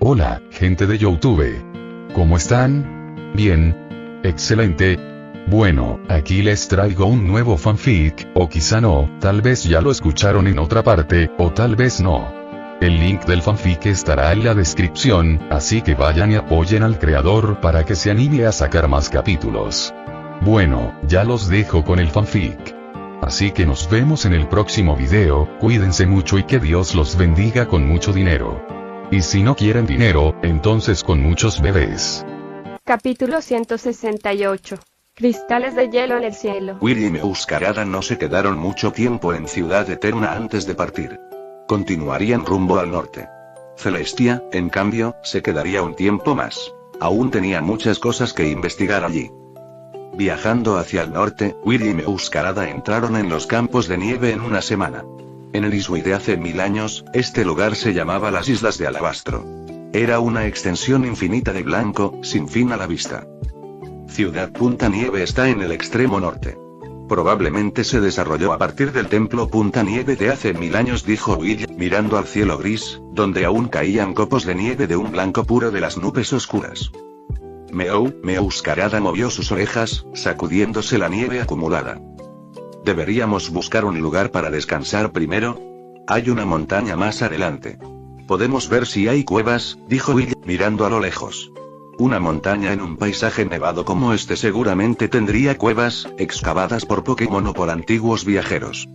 Hola, gente de YouTube. ¿Cómo están? Bien. Excelente. Bueno, aquí les traigo un nuevo fanfic, o quizá no, tal vez ya lo escucharon en otra parte, o tal vez no. El link del fanfic estará en la descripción, así que vayan y apoyen al creador para que se anime a sacar más capítulos. Bueno, ya los dejo con el fanfic. Así que nos vemos en el próximo video, cuídense mucho y que Dios los bendiga con mucho dinero. Y si no quieren dinero, entonces con muchos bebés. Capítulo 168. Cristales de hielo en el cielo. Will y Meuscarada no se quedaron mucho tiempo en Ciudad Eterna antes de partir. Continuarían rumbo al norte. Celestia, en cambio, se quedaría un tiempo más. Aún tenía muchas cosas que investigar allí. Viajando hacia el norte, Will y Meuscarada entraron en los campos de nieve en una semana. En el Isui de hace 1000 años, este lugar se llamaba las Islas de Alabastro. Era una extensión infinita de blanco, sin fin a la vista. Ciudad Punta Nieve está en el extremo norte. Probablemente se desarrolló a partir del templo Punta Nieve de hace 1000 años, dijo Will, mirando al cielo gris, donde aún caían copos de nieve de un blanco puro de las nubes oscuras. Meuscarada movió sus orejas, sacudiéndose la nieve acumulada. ¿Deberíamos buscar un lugar para descansar primero? Hay una montaña más adelante. Podemos ver si hay cuevas, dijo Will, mirando a lo lejos. Una montaña en un paisaje nevado como este seguramente tendría cuevas, excavadas por Pokémon o por antiguos viajeros.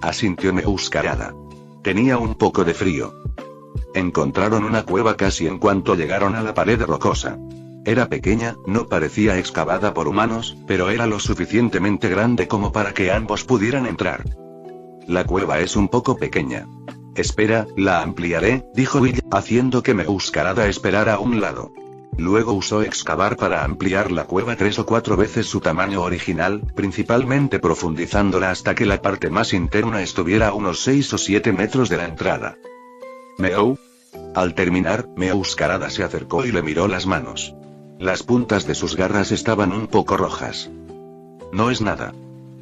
Asintió Meuscarada. Tenía un poco de frío. Encontraron una cueva casi en cuanto llegaron a la pared rocosa. Era pequeña, no parecía excavada por humanos, pero era lo suficientemente grande como para que ambos pudieran entrar. La cueva es un poco pequeña. Espera, la ampliaré, dijo Will, haciendo que Meuscarada esperara a un lado. Luego usó excavar para ampliar la cueva 3 o 4 veces su tamaño original, principalmente profundizándola hasta que la parte más interna estuviera a unos 6 o 7 metros de la entrada. Al terminar, Meuscarada se acercó y le miró las manos. Las puntas de sus garras estaban un poco rojas. No es nada.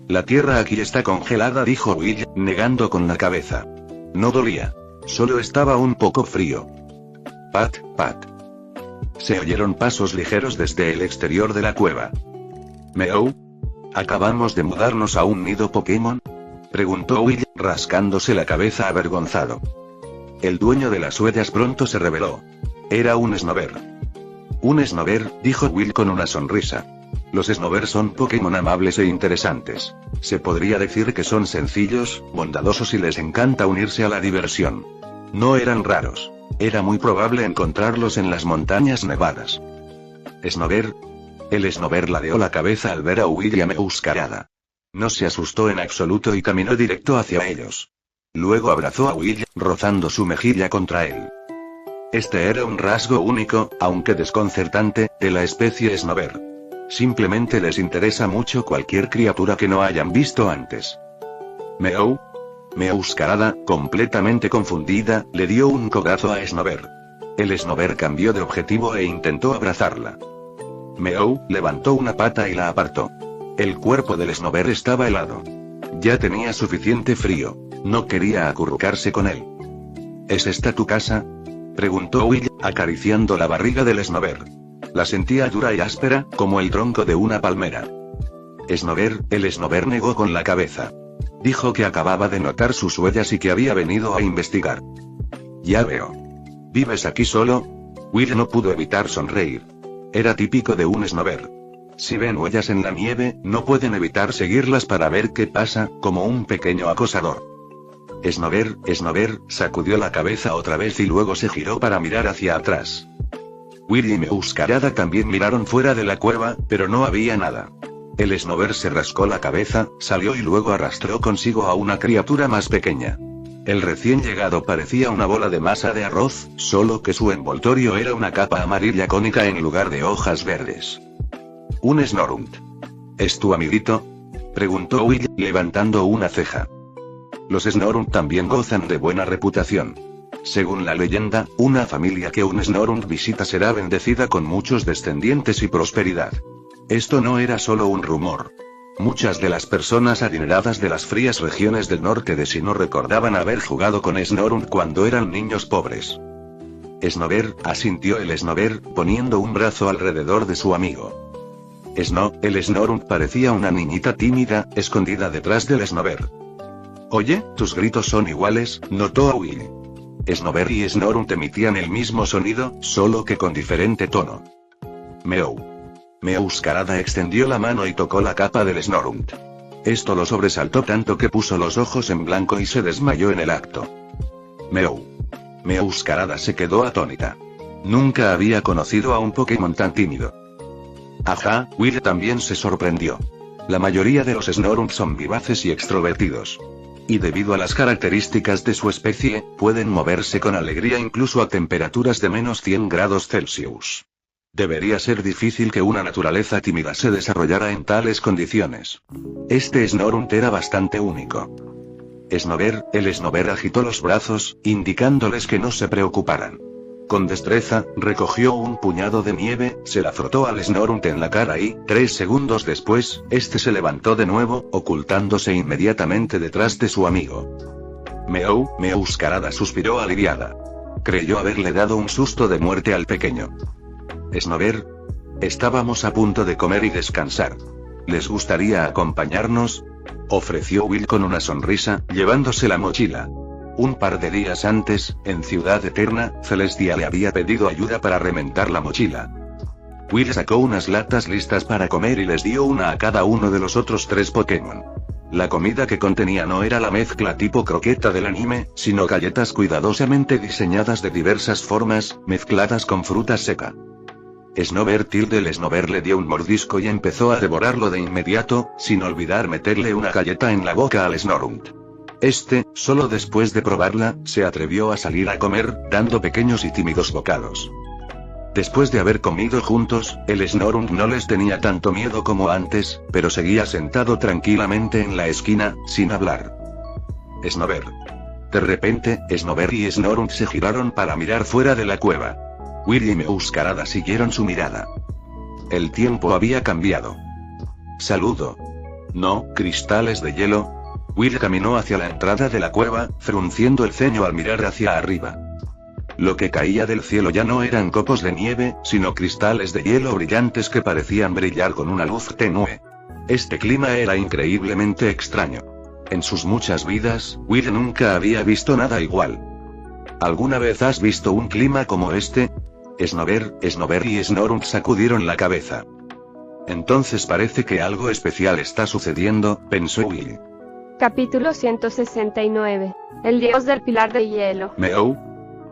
La tierra aquí está congelada, dijo Will, negando con la cabeza. No dolía. Solo estaba un poco frío. Pat, pat. Se oyeron pasos ligeros desde el exterior de la cueva. ¿Acabamos de mudarnos a un nido Pokémon? Preguntó Will, rascándose la cabeza avergonzado. El dueño de las huellas pronto se reveló. Era un Snover. Un Snover, dijo Will con una sonrisa. Los Snover son Pokémon amables e interesantes. Se podría decir que son sencillos, bondadosos y les encanta unirse a la diversión. No eran raros. Era muy probable encontrarlos en las montañas nevadas. ¿Snover? El Snover ladeó la cabeza al ver a Will y a Meuscarada. No se asustó en absoluto y caminó directo hacia ellos. Luego abrazó a Will, rozando su mejilla contra él. Este era un rasgo único, aunque desconcertante, de la especie Snover. Simplemente les interesa mucho cualquier criatura que no hayan visto antes. Meuscarada, completamente confundida, le dio un codazo a Snover. El Snover cambió de objetivo e intentó abrazarla. Levantó una pata y la apartó. El cuerpo del Snover estaba helado. Ya tenía suficiente frío. No quería acurrucarse con él. ¿Es esta tu casa?, preguntó Will, acariciando la barriga del Snover. La sentía dura y áspera, como el tronco de una palmera. El Snover negó con la cabeza. Dijo que acababa de notar sus huellas y que había venido a investigar. Ya veo. ¿Vives aquí solo? Will no pudo evitar sonreír. Era típico de un Snover. Si ven huellas en la nieve, no pueden evitar seguirlas para ver qué pasa, como un pequeño acosador. Snover, sacudió la cabeza otra vez y luego se giró para mirar hacia atrás. Will y Meuscarada también miraron fuera de la cueva, pero no había nada. El Snover se rascó la cabeza, salió y luego arrastró consigo a una criatura más pequeña. El recién llegado parecía una bola de masa de arroz, solo que su envoltorio era una capa amarilla cónica en lugar de hojas verdes. Un Snorunt. ¿Es tu amiguito?, preguntó Will, levantando una ceja. Los Snorunt también gozan de buena reputación. Según la leyenda, una familia que un Snorunt visita será bendecida con muchos descendientes y prosperidad. Esto no era solo un rumor. Muchas de las personas adineradas de las frías regiones del norte de Sinnoh recordaban haber jugado con Snorunt cuando eran niños pobres. Snover, asintió el Snover, poniendo un brazo alrededor de su amigo. El Snorunt parecía una niñita tímida, escondida detrás del Snover. Oye, tus gritos son iguales, notó Will. Snover y Snorunt emitían el mismo sonido, solo que con diferente tono. Meow. Meowscarada extendió la mano y tocó la capa del Snorunt. Esto lo sobresaltó tanto que puso los ojos en blanco y se desmayó en el acto. Meow. Meowscarada se quedó atónita. Nunca había conocido a un Pokémon tan tímido. Ajá, Will también se sorprendió. La mayoría de los Snorunt son vivaces y extrovertidos. Y debido a las características de su especie, pueden moverse con alegría incluso a temperaturas de menos 100 grados Celsius. Debería ser difícil que una naturaleza tímida se desarrollara en tales condiciones. Este Snorunt era bastante único. El Snover agitó los brazos, indicándoles que no se preocuparan. Con destreza, recogió un puñado de nieve, se la frotó al Snorunt en la cara y, 3 segundos después, este se levantó de nuevo, ocultándose inmediatamente detrás de su amigo. Meowscarada suspiró aliviada. Creyó haberle dado un susto de muerte al pequeño. Snover. Estábamos a punto de comer y descansar. ¿Les gustaría acompañarnos?, ofreció Will con una sonrisa, llevándose la mochila. Un par de días antes, en Ciudad Eterna, Celestia le había pedido ayuda para remendar la mochila. Will sacó unas latas listas para comer y les dio una a cada uno de los otros 3 Pokémon. La comida que contenía no era la mezcla tipo croqueta del anime, sino galletas cuidadosamente diseñadas de diversas formas, mezcladas con fruta seca. El Snover le dio un mordisco y empezó a devorarlo de inmediato, sin olvidar meterle una galleta en la boca al Snorunt. Solo después de probarla, se atrevió a salir a comer, dando pequeños y tímidos bocados. Después de haber comido juntos, el Snorunt no les tenía tanto miedo como antes, pero seguía sentado tranquilamente en la esquina, sin hablar. Snover. De repente, Snover y Snorunt se giraron para mirar fuera de la cueva. Will y Meowscarada siguieron su mirada. El tiempo había cambiado. Saludo. No, cristales de hielo. Will caminó hacia la entrada de la cueva, frunciendo el ceño al mirar hacia arriba. Lo que caía del cielo ya no eran copos de nieve, sino cristales de hielo brillantes que parecían brillar con una luz tenue. Este clima era increíblemente extraño. En sus muchas vidas, Will nunca había visto nada igual. ¿Alguna vez has visto un clima como este? Snover y Snorunt sacudieron la cabeza. Entonces parece que algo especial está sucediendo, pensó Will. Capítulo 169. El dios del pilar de hielo. Meow.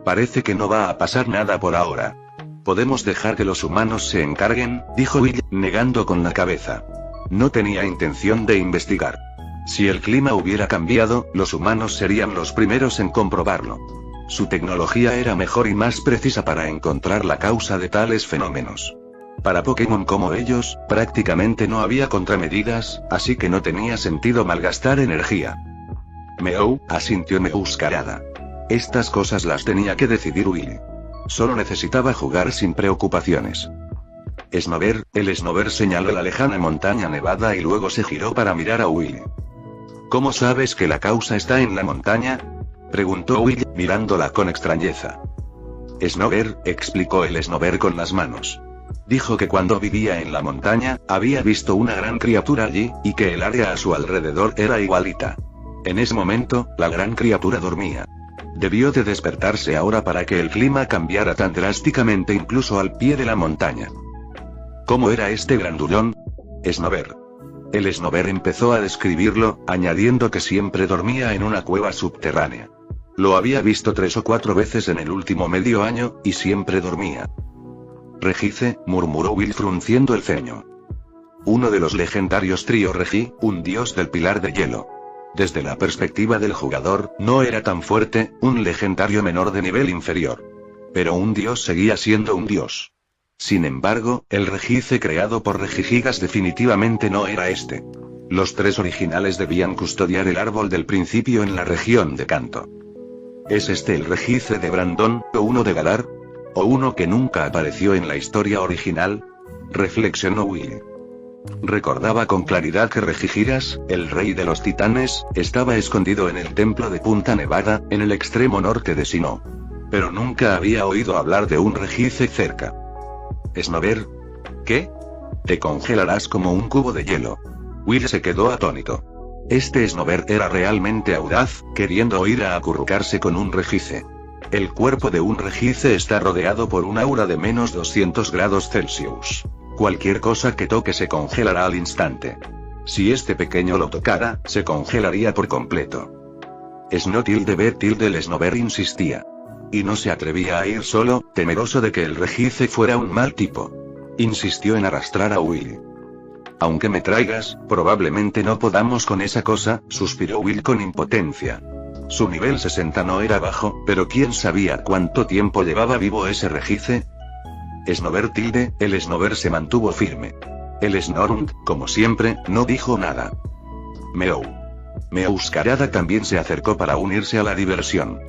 Parece que no va a pasar nada por ahora. Podemos dejar que los humanos se encarguen, dijo Will, negando con la cabeza. No tenía intención de investigar. Si el clima hubiera cambiado, los humanos serían los primeros en comprobarlo. Su tecnología era mejor y más precisa para encontrar la causa de tales fenómenos. Para Pokémon como ellos, prácticamente no había contramedidas, así que no tenía sentido malgastar energía. Meow, asintió Meowscarada. Estas cosas las tenía que decidir Will. Solo necesitaba jugar sin preocupaciones. El Snover señaló la lejana montaña nevada y luego se giró para mirar a Will. ¿Cómo sabes que la causa está en la montaña?, preguntó Will, mirándola con extrañeza. Snover, explicó el Snover con las manos. Dijo que cuando vivía en la montaña, había visto una gran criatura allí, y que el área a su alrededor era igualita. En ese momento, la gran criatura dormía. Debió de despertarse ahora para que el clima cambiara tan drásticamente incluso al pie de la montaña. ¿Cómo era este grandulón? Snover. El Snover empezó a describirlo, añadiendo que siempre dormía en una cueva subterránea. Lo había visto 3 o 4 veces en el último medio año, y siempre dormía. Regice, murmuró Will frunciendo el ceño. Uno de los legendarios trío Regi, un dios del pilar de hielo. Desde la perspectiva del jugador, no era tan fuerte, un legendario menor de nivel inferior. Pero un dios seguía siendo un dios. Sin embargo, el Regice creado por Regigigas definitivamente no era este. Los 3 originales debían custodiar el árbol del principio en la región de Kanto. ¿Es este el Regice de Brandon, o uno de Galar? ¿O uno que nunca apareció en la historia original? Reflexionó Will. Recordaba con claridad que Regigigas, el rey de los titanes, estaba escondido en el templo de Punta Nevada, en el extremo norte de Sinnoh. pero nunca había oído hablar de un rejice cerca. ¿Snover? ¿Qué? Te congelarás como un cubo de hielo. Will se quedó atónito. Este Snover era realmente audaz, queriendo ir a acurrucarse con un rejice. El cuerpo de un rejice está rodeado por un aura de menos 200 grados Celsius. Cualquier cosa que toque se congelará al instante. Si este pequeño lo tocara, se congelaría por completo. El Snover insistía. Y no se atrevía a ir solo, temeroso de que el rejice fuera un mal tipo. Insistió en arrastrar a Will. Aunque me traigas, probablemente no podamos con esa cosa, suspiró Will con impotencia. Su nivel 60 no era bajo, pero ¿quién sabía cuánto tiempo llevaba vivo ese rejice? El Snover se mantuvo firme. El Snorund, como siempre, no dijo nada. Meowscarada también se acercó para unirse a la diversión.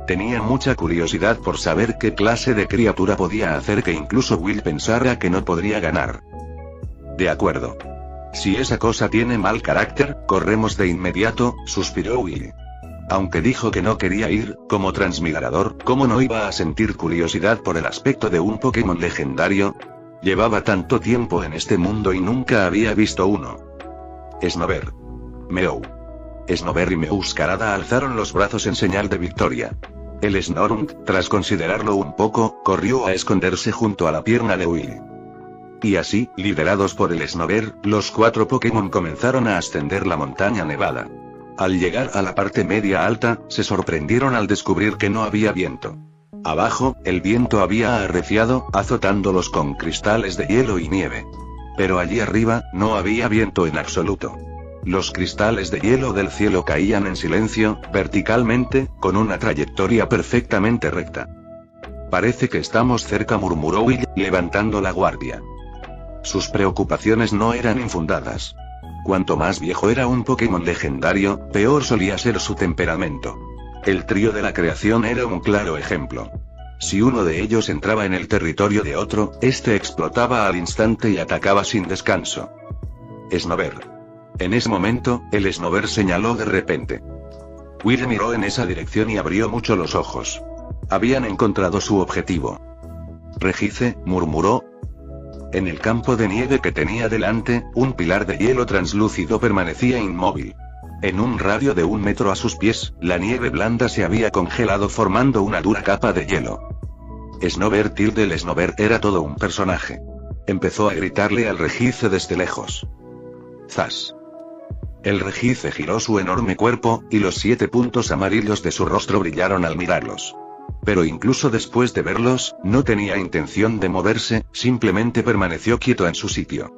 Tenía mucha curiosidad por saber qué clase de criatura podía hacer que incluso Will pensara que no podría ganar. De acuerdo. Si esa cosa tiene mal carácter, corremos de inmediato, suspiró Will. Aunque dijo que no quería ir, como transmigrador, ¿cómo no iba a sentir curiosidad por el aspecto de un Pokémon legendario? Llevaba tanto tiempo en este mundo y nunca había visto uno. Snover. Meow. Snover y Meowscarada alzaron los brazos en señal de victoria. El Snorund, tras considerarlo un poco, corrió a esconderse junto a la pierna de Will. Y así, liderados por el Snover, los 4 Pokémon comenzaron a ascender la montaña nevada. Al llegar a la parte media alta, se sorprendieron al descubrir que no había viento. Abajo, el viento había arreciado, azotándolos con cristales de hielo y nieve. Pero allí arriba, no había viento en absoluto. Los cristales de hielo del cielo caían en silencio, verticalmente, con una trayectoria perfectamente recta. Parece que estamos cerca, murmuró Will, levantando la guardia. Sus preocupaciones no eran infundadas. Cuanto más viejo era un Pokémon legendario, peor solía ser su temperamento. El trío de la creación era un claro ejemplo. Si uno de ellos entraba en el territorio de otro, este explotaba al instante y atacaba sin descanso. Snover. En ese momento, el Snover señaló de repente. Will miró en esa dirección y abrió mucho los ojos. Habían encontrado su objetivo. Rejice, murmuró. En el campo de nieve que tenía delante, un pilar de hielo translúcido permanecía inmóvil. En un radio de 1 metro a sus pies, la nieve blanda se había congelado formando una dura capa de hielo. Snover. El Snover era todo un personaje. Empezó a gritarle al rejice desde lejos. ¡Zas! El rejice giró su enorme cuerpo, y los 7 puntos amarillos de su rostro brillaron al mirarlos. Pero incluso después de verlos, no tenía intención de moverse, simplemente permaneció quieto en su sitio.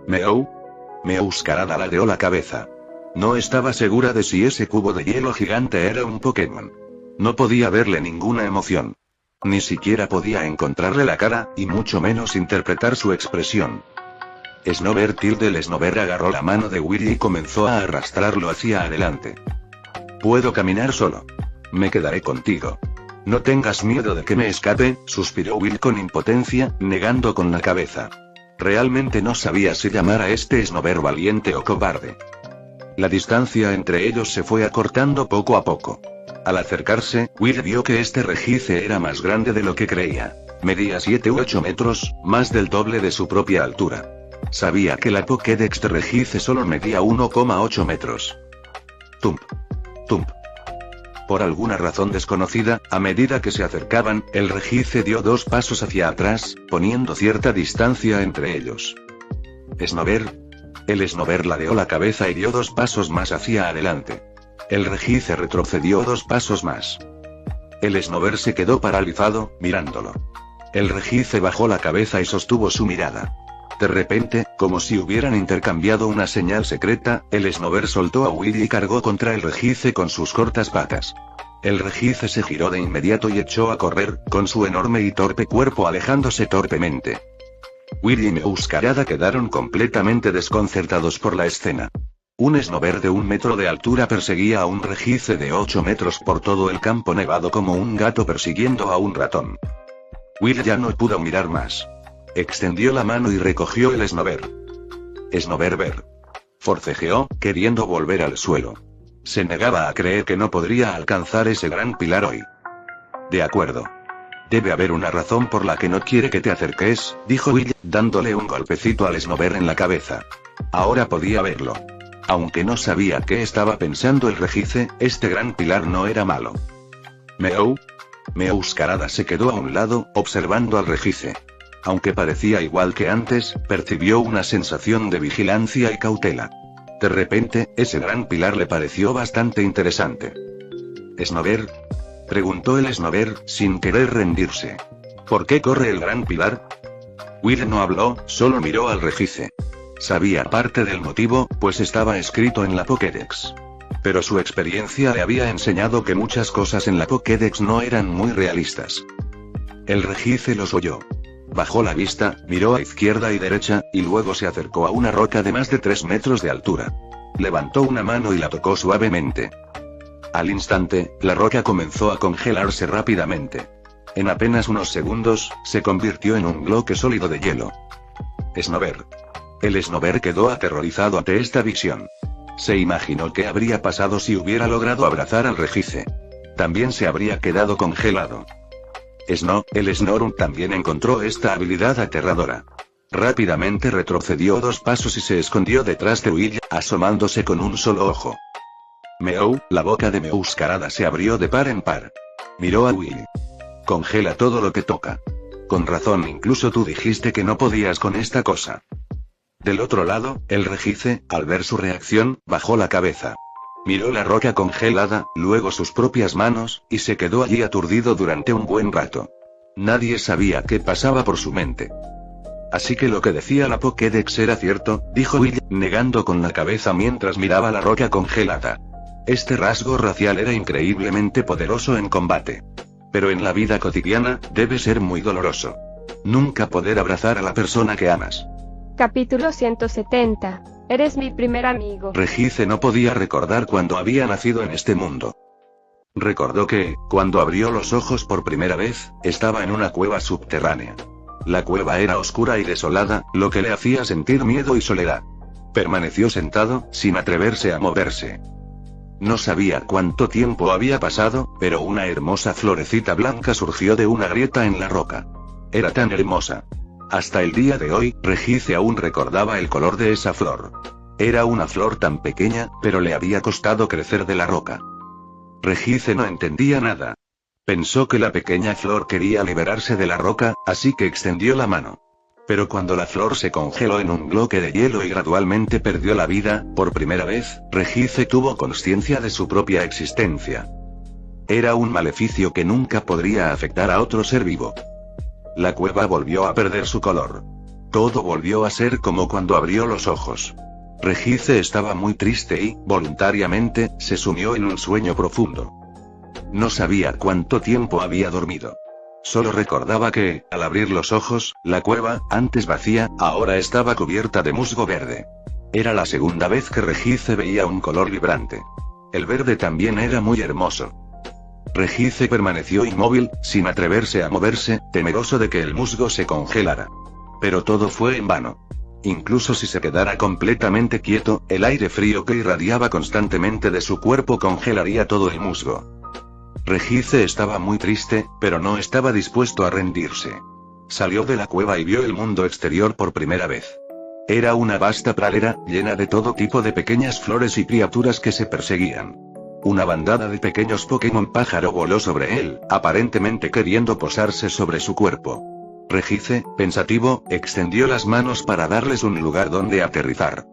Meow. Meowscarada ladeó la cabeza. No estaba segura de si ese cubo de hielo gigante era un Pokémon. No podía verle ninguna emoción. Ni siquiera podía encontrarle la cara, y mucho menos interpretar su expresión. Snover. El Snover agarró la mano de Will y comenzó a arrastrarlo hacia adelante. Puedo caminar solo. Me quedaré contigo. No tengas miedo de que me escape, suspiró Will con impotencia, negando con la cabeza. Realmente no sabía si llamar a este Snover valiente o cobarde. La distancia entre ellos se fue acortando poco a poco. Al acercarse, Will vio que este rejice era más grande de lo que creía. Medía 7 u 8 metros, más del doble de su propia altura. Sabía que la Pokédex de rejice solo medía 1,8 metros. Tump. Tump. Por alguna razón desconocida, a medida que se acercaban, el rejice dio 2 pasos hacia atrás, poniendo cierta distancia entre ellos. Snover. El Snover ladeó la cabeza y dio 2 pasos más hacia adelante. El rejice retrocedió 2 pasos más. El Snover se quedó paralizado, mirándolo. El rejice bajó la cabeza y sostuvo su mirada. De repente, como si hubieran intercambiado una señal secreta, el Snover soltó a Will y cargó contra el rejice con sus cortas patas. El rejice se giró de inmediato y echó a correr, con su enorme y torpe cuerpo alejándose torpemente. Will y Meowscarada quedaron completamente desconcertados por la escena. Un Snover de 1 metro de altura perseguía a un rejice de 8 metros por todo el campo nevado como un gato persiguiendo a un ratón. Will ya no pudo mirar más. Extendió la mano y recogió el Snover. Snover. Forcejeó, queriendo volver al suelo. Se negaba a creer que no podría alcanzar ese gran pilar hoy. De acuerdo. Debe haber una razón por la que no quiere que te acerques, dijo Will, dándole un golpecito al Snover en la cabeza. Ahora podía verlo. Aunque no sabía qué estaba pensando el Regice, este gran pilar no era malo. Meow. Meowscarada se quedó a un lado, observando al Regice. Aunque parecía igual que antes, percibió una sensación de vigilancia y cautela. De repente, ese gran pilar le pareció bastante interesante. ¿Snover? Preguntó el Snover, sin querer rendirse. ¿Por qué corre el gran pilar? Will no habló, solo miró al Regice. Sabía parte del motivo, pues estaba escrito en la Pokédex. Pero su experiencia le había enseñado que muchas cosas en la Pokédex no eran muy realistas. El Regice los oyó. Bajó la vista, miró a izquierda y derecha, y luego se acercó a una roca de más de 3 metros de altura. Levantó una mano y la tocó suavemente. Al instante, la roca comenzó a congelarse rápidamente. En apenas unos segundos, se convirtió en un bloque sólido de hielo. Snover. El Snover quedó aterrorizado ante esta visión. Se imaginó qué habría pasado si hubiera logrado abrazar al Regice. También se habría quedado congelado. El Snorum también encontró esta habilidad aterradora. Rápidamente retrocedió 2 pasos y se escondió detrás de Will, asomándose con un solo ojo. Meow, la boca de Meowscarada se abrió de par en par. Miró a Will. Congela todo lo que toca. Con razón, incluso tú dijiste que no podías con esta cosa. Del otro lado, el Regice, al ver su reacción, bajó la cabeza. Miró la roca congelada, luego sus propias manos, y se quedó allí aturdido durante un buen rato. Nadie sabía qué pasaba por su mente. Así que lo que decía la Pokédex era cierto, dijo Will, negando con la cabeza mientras miraba la roca congelada. Este rasgo racial era increíblemente poderoso en combate. Pero en la vida cotidiana, debe ser muy doloroso. Nunca poder abrazar a la persona que amas. Capítulo 170. Eres mi primer amigo. Regice no podía recordar cuándo había nacido en este mundo. Recordó que, cuando abrió los ojos por primera vez, estaba en una cueva subterránea. La cueva era oscura y desolada, lo que le hacía sentir miedo y soledad. Permaneció sentado, sin atreverse a moverse. No sabía cuánto tiempo había pasado, pero una hermosa florecita blanca surgió de una grieta en la roca. Era tan hermosa. Hasta el día de hoy, Regice aún recordaba el color de esa flor. Era una flor tan pequeña, pero le había costado crecer de la roca. Regice no entendía nada. Pensó que la pequeña flor quería liberarse de la roca, así que extendió la mano. Pero cuando la flor se congeló en un bloque de hielo y gradualmente perdió la vida, por primera vez, Regice tuvo conciencia de su propia existencia. Era un maleficio que nunca podría afectar a otro ser vivo. La cueva volvió a perder su color. Todo volvió a ser como cuando abrió los ojos. Regice estaba muy triste y, voluntariamente, se sumió en un sueño profundo. No sabía cuánto tiempo había dormido. Solo recordaba que, al abrir los ojos, la cueva, antes vacía, ahora estaba cubierta de musgo verde. Era la segunda vez que Regice veía un color vibrante. El verde también era muy hermoso. Regice permaneció inmóvil, sin atreverse a moverse, temeroso de que el musgo se congelara. Pero todo fue en vano. Incluso si se quedara completamente quieto, el aire frío que irradiaba constantemente de su cuerpo congelaría todo el musgo. Regice estaba muy triste, pero no estaba dispuesto a rendirse. Salió de la cueva y vio el mundo exterior por primera vez. Era una vasta pradera, llena de todo tipo de pequeñas flores y criaturas que se perseguían. Una bandada de pequeños Pokémon pájaro voló sobre él, aparentemente queriendo posarse sobre su cuerpo. Regice, pensativo, extendió las manos para darles un lugar donde aterrizar.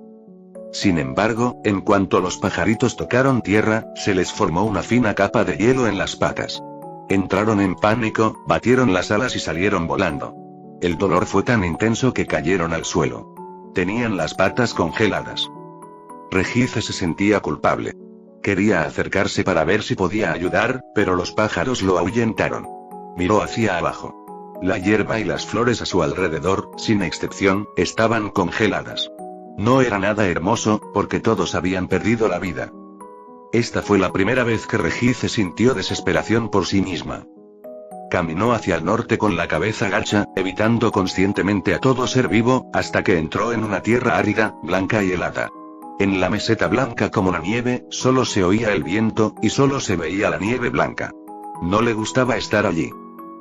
Sin embargo, en cuanto los pajaritos tocaron tierra, se les formó una fina capa de hielo en las patas. Entraron en pánico, batieron las alas y salieron volando. El dolor fue tan intenso que cayeron al suelo. Tenían las patas congeladas. Regice se sentía culpable. Quería acercarse para ver si podía ayudar, pero los pájaros lo ahuyentaron. Miró hacia abajo. La hierba y las flores a su alrededor, sin excepción, estaban congeladas. No era nada hermoso, porque todos habían perdido la vida. Esta fue la primera vez que Regice sintió desesperación por sí misma. Caminó hacia el norte con la cabeza gacha, evitando conscientemente a todo ser vivo, hasta que entró en una tierra árida, blanca y helada. En la meseta blanca como la nieve, solo se oía el viento, y solo se veía la nieve blanca. No le gustaba estar allí.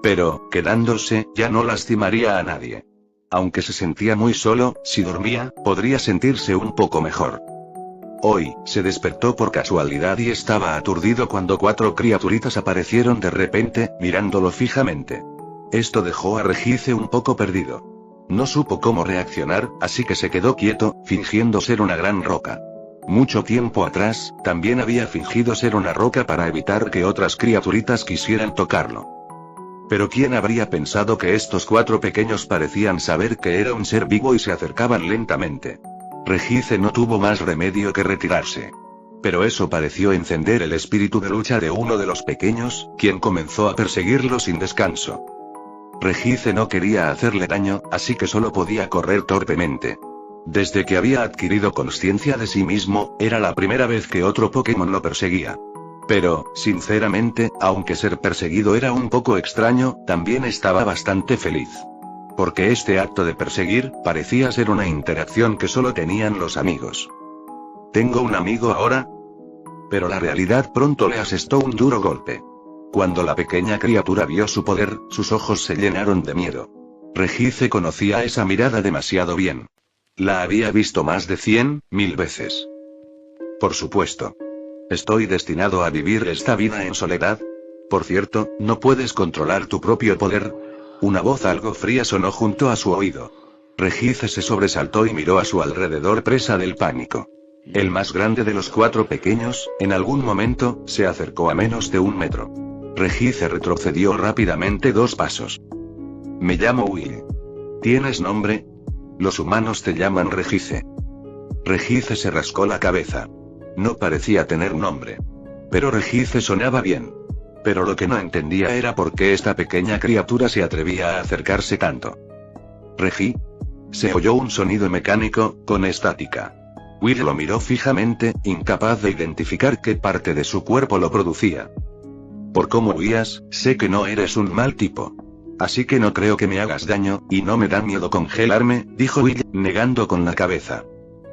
Pero, quedándose, ya no lastimaría a nadie. Aunque se sentía muy solo, si dormía, podría sentirse un poco mejor. Hoy, se despertó por casualidad y estaba aturdido cuando 4 criaturitas aparecieron de repente, mirándolo fijamente. Esto dejó a Regice un poco perdido. No supo cómo reaccionar, así que se quedó quieto, fingiendo ser una gran roca. Mucho tiempo atrás, también había fingido ser una roca para evitar que otras criaturitas quisieran tocarlo. Pero ¿quién habría pensado que estos 4 pequeños parecían saber que era un ser vivo y se acercaban lentamente? Regice no tuvo más remedio que retirarse. Pero eso pareció encender el espíritu de lucha de uno de los pequeños, quien comenzó a perseguirlo sin descanso. Regice no quería hacerle daño, así que solo podía correr torpemente. Desde que había adquirido conciencia de sí mismo, era la primera vez que otro Pokémon lo perseguía. Pero, sinceramente, aunque ser perseguido era un poco extraño, también estaba bastante feliz. Porque este acto de perseguir, parecía ser una interacción que solo tenían los amigos. ¿Tengo un amigo ahora? Pero la realidad pronto le asestó un duro golpe. Cuando la pequeña criatura vio su poder, sus ojos se llenaron de miedo. Regice conocía esa mirada demasiado bien. La había visto más de 100.000 veces. Por supuesto. ¿Estoy destinado a vivir esta vida en soledad? Por cierto, ¿no puedes controlar tu propio poder? Una voz algo fría sonó junto a su oído. Regice se sobresaltó y miró a su alrededor presa del pánico. El más grande de los 4 pequeños, en algún momento, se acercó a menos de 1 metro. Regice retrocedió rápidamente 2 pasos. Me llamo Will. ¿Tienes nombre? Los humanos te llaman Regice. Regice se rascó la cabeza. No parecía tener nombre. Pero Regice sonaba bien. Pero lo que no entendía era por qué esta pequeña criatura se atrevía a acercarse tanto. ¿Regi? Se oyó un sonido mecánico, con estática. Will lo miró fijamente, incapaz de identificar qué parte de su cuerpo lo producía. Por cómo huías, sé que no eres un mal tipo. Así que no creo que me hagas daño, y no me da miedo congelarme, dijo Will, negando con la cabeza.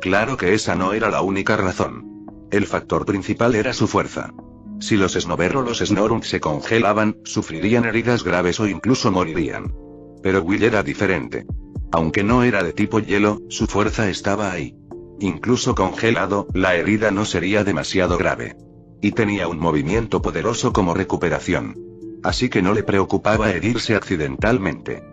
Claro que esa no era la única razón. El factor principal era su fuerza. Si los Snover o los Snorunk se congelaban, sufrirían heridas graves o incluso morirían. Pero Will era diferente. Aunque no era de tipo hielo, su fuerza estaba ahí. Incluso congelado, la herida no sería demasiado grave. Y tenía un movimiento poderoso como recuperación. Así que no le preocupaba herirse accidentalmente.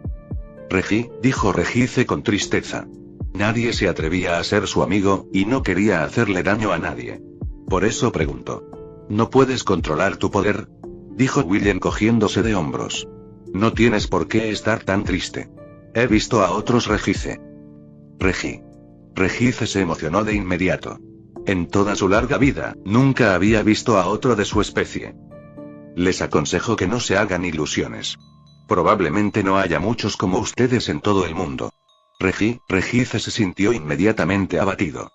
Regi, dijo Regice con tristeza. Nadie se atrevía a ser su amigo, y no quería hacerle daño a nadie. Por eso preguntó. ¿No puedes controlar tu poder? Dijo Will encogiéndose de hombros. No tienes por qué estar tan triste. He visto a otros Regice. Regi. Regice se emocionó de inmediato. En toda su larga vida, nunca había visto a otro de su especie. Les aconsejo que no se hagan ilusiones. Probablemente no haya muchos como ustedes en todo el mundo. Regice se sintió inmediatamente abatido.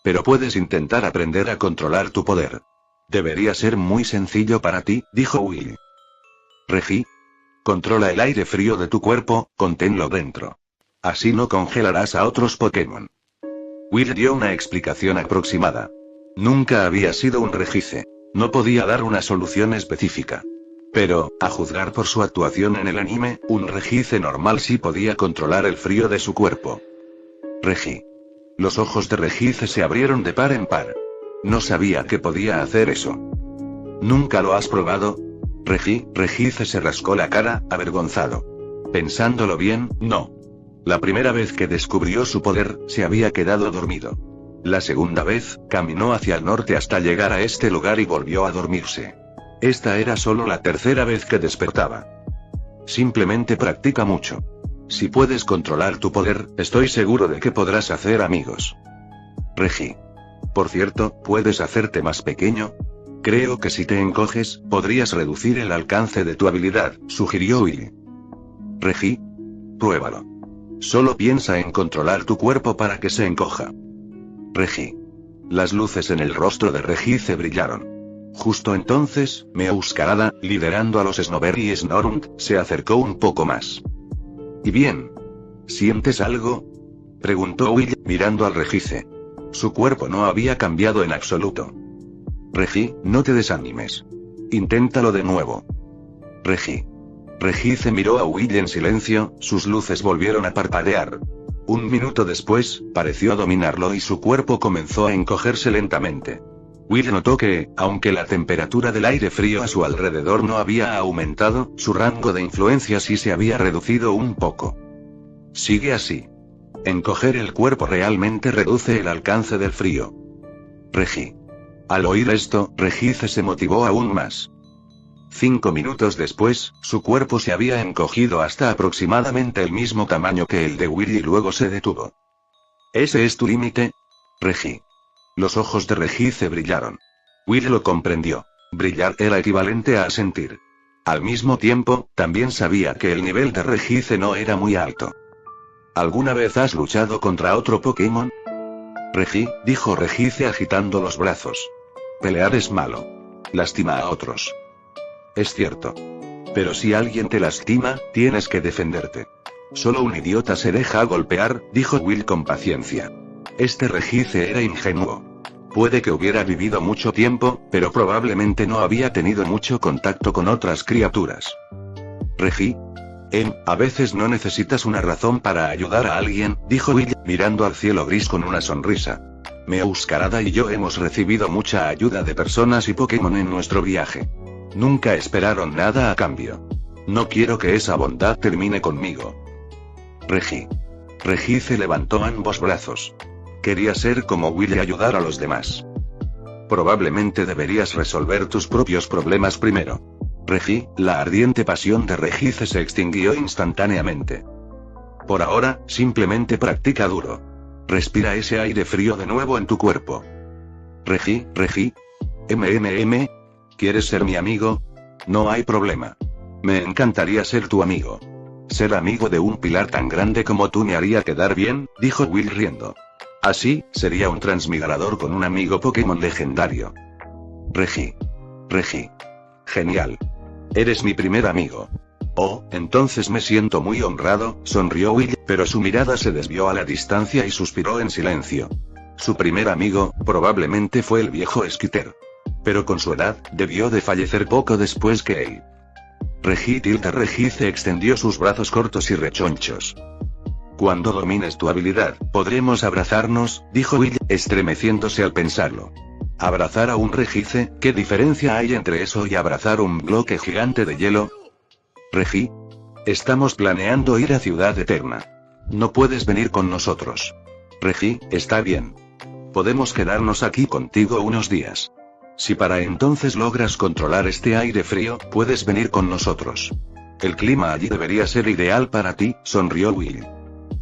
Pero puedes intentar aprender a controlar tu poder. Debería ser muy sencillo para ti, dijo Will. Regi. Controla el aire frío de tu cuerpo, conténlo dentro. Así no congelarás a otros Pokémon. Will dio una explicación aproximada. Nunca había sido un Regice. No podía dar una solución específica. Pero, a juzgar por su actuación en el anime, un Regice normal sí podía controlar el frío de su cuerpo. Regi. Los ojos de Regice se abrieron de par en par. No sabía que podía hacer eso. ¿Nunca lo has probado? Regice se rascó la cara, avergonzado. Pensándolo bien, no. La primera vez que descubrió su poder, se había quedado dormido. La segunda vez, caminó hacia el norte hasta llegar a este lugar y volvió a dormirse. Esta era solo la tercera vez que despertaba. Simplemente practica mucho. Si puedes controlar tu poder, estoy seguro de que podrás hacer amigos. Regi. Por cierto, ¿puedes hacerte más pequeño? Creo que si te encoges, podrías reducir el alcance de tu habilidad, sugirió Will. Regi. Pruébalo. Solo piensa en controlar tu cuerpo para que se encoja. Regi. Las luces en el rostro de Regice brillaron. Justo entonces, Meowscarada, liderando a los Snover y Snorunk, se acercó un poco más. ¿Y bien? ¿Sientes algo? Preguntó Will, mirando al Regice. Su cuerpo no había cambiado en absoluto. Regi, no te desanimes. Inténtalo de nuevo. Regi. Regice miró a Will en silencio, sus luces volvieron a parpadear. Un minuto después, pareció dominarlo y su cuerpo comenzó a encogerse lentamente. Will notó que, aunque la temperatura del aire frío a su alrededor no había aumentado, su rango de influencia sí se había reducido un poco. Sigue así. Encoger el cuerpo realmente reduce el alcance del frío. Regi. Al oír esto, Regice se motivó aún más. 5 minutos después, su cuerpo se había encogido hasta aproximadamente el mismo tamaño que el de Will y luego se detuvo. ¿Ese es tu límite? Regi. Los ojos de Regice brillaron. Will lo comprendió. Brillar era equivalente a sentir. Al mismo tiempo, también sabía que el nivel de Regice no era muy alto. ¿Alguna vez has luchado contra otro Pokémon? Regi, dijo Regice agitando los brazos. Pelear es malo. Lastima a otros. Es cierto. Pero si alguien te lastima, tienes que defenderte. Solo un idiota se deja golpear, dijo Will con paciencia. Este Regice era ingenuo. Puede que hubiera vivido mucho tiempo, pero probablemente no había tenido mucho contacto con otras criaturas. Regi. A veces no necesitas una razón para ayudar a alguien, dijo Will, mirando al cielo gris con una sonrisa. Meowscarada y yo hemos recibido mucha ayuda de personas y Pokémon en nuestro viaje. Nunca esperaron nada a cambio. No quiero que esa bondad termine conmigo. Regi. Regice levantó ambos brazos. Quería ser como Will y ayudar a los demás. Probablemente deberías resolver tus propios problemas primero. Regi, la ardiente pasión de Regice se extinguió instantáneamente. Por ahora, simplemente practica duro. Respira ese aire frío de nuevo en tu cuerpo. Regi. ¿Quieres ser mi amigo? No hay problema. Me encantaría ser tu amigo. Ser amigo de un pilar tan grande como tú me haría quedar bien, dijo Will riendo. Así, sería un transmigrador con un amigo Pokémon legendario. Regi. Genial. Eres mi primer amigo. Oh, entonces me siento muy honrado, sonrió Will, pero su mirada se desvió a la distancia y suspiró en silencio. Su primer amigo, probablemente fue el viejo Skitter. Pero con su edad, debió de fallecer poco después que él. Regice extendió sus brazos cortos y rechonchos. Cuando domines tu habilidad, podremos abrazarnos, dijo Will, estremeciéndose al pensarlo. ¿Abrazar a un Regice? ¿Qué diferencia hay entre eso y abrazar un bloque gigante de hielo? Regi. Estamos planeando ir a Ciudad Eterna. No puedes venir con nosotros. Regi, está bien. Podemos quedarnos aquí contigo unos días. Si para entonces logras controlar este aire frío, puedes venir con nosotros. El clima allí debería ser ideal para ti, sonrió Will.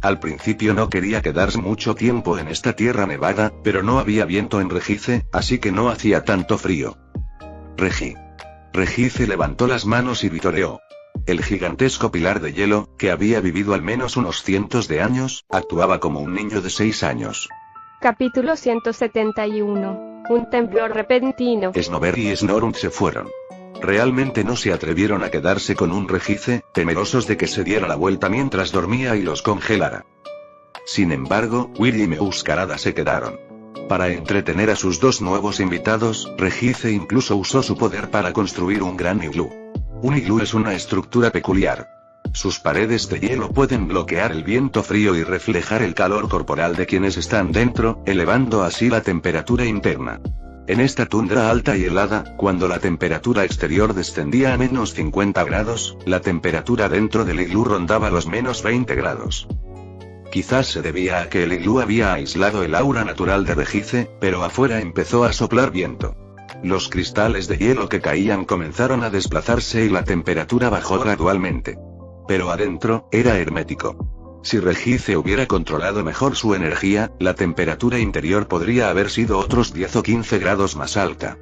Al principio no quería quedarse mucho tiempo en esta tierra nevada, pero no había viento en Regice, así que no hacía tanto frío. Regi. Regice levantó las manos y vitoreó. El gigantesco pilar de hielo, que había vivido al menos unos cientos de años, actuaba como un niño de 6 años. Capítulo 171. Un temblor repentino. Snover y Snorunt se fueron. Realmente no se atrevieron a quedarse con un Regice, temerosos de que se diera la vuelta mientras dormía y los congelara. Sin embargo, Will y Meowscarada se quedaron. Para entretener a sus dos nuevos invitados, Regice incluso usó su poder para construir un gran iglú. Un iglú es una estructura peculiar. Sus paredes de hielo pueden bloquear el viento frío y reflejar el calor corporal de quienes están dentro, elevando así la temperatura interna. En esta tundra alta y helada, cuando la temperatura exterior descendía a menos 50 grados, la temperatura dentro del iglú rondaba los menos 20 grados. Quizás se debía a que el iglú había aislado el aura natural de Regice, pero afuera empezó a soplar viento. Los cristales de hielo que caían comenzaron a desplazarse y la temperatura bajó gradualmente. Pero adentro, era hermético. Si Regice hubiera controlado mejor su energía, la temperatura interior podría haber sido otros 10 o 15 grados más alta.